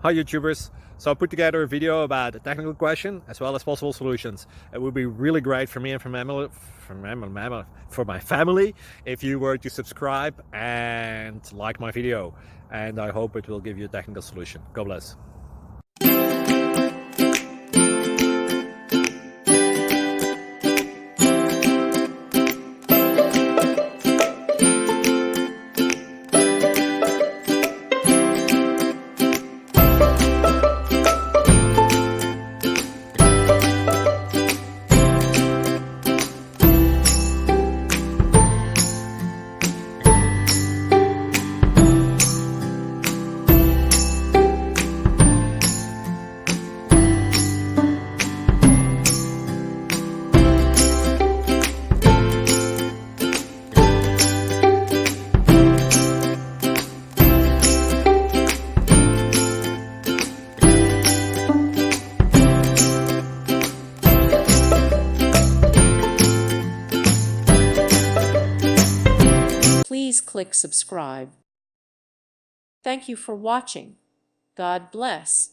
Hi YouTubers! So I put together a video about a technical question as well as possible solutions. It would be really great for me and for my family if you were to subscribe and like my video, and I hope it will give you a technical solution. God bless. Please click subscribe. Thank you for watching. God bless.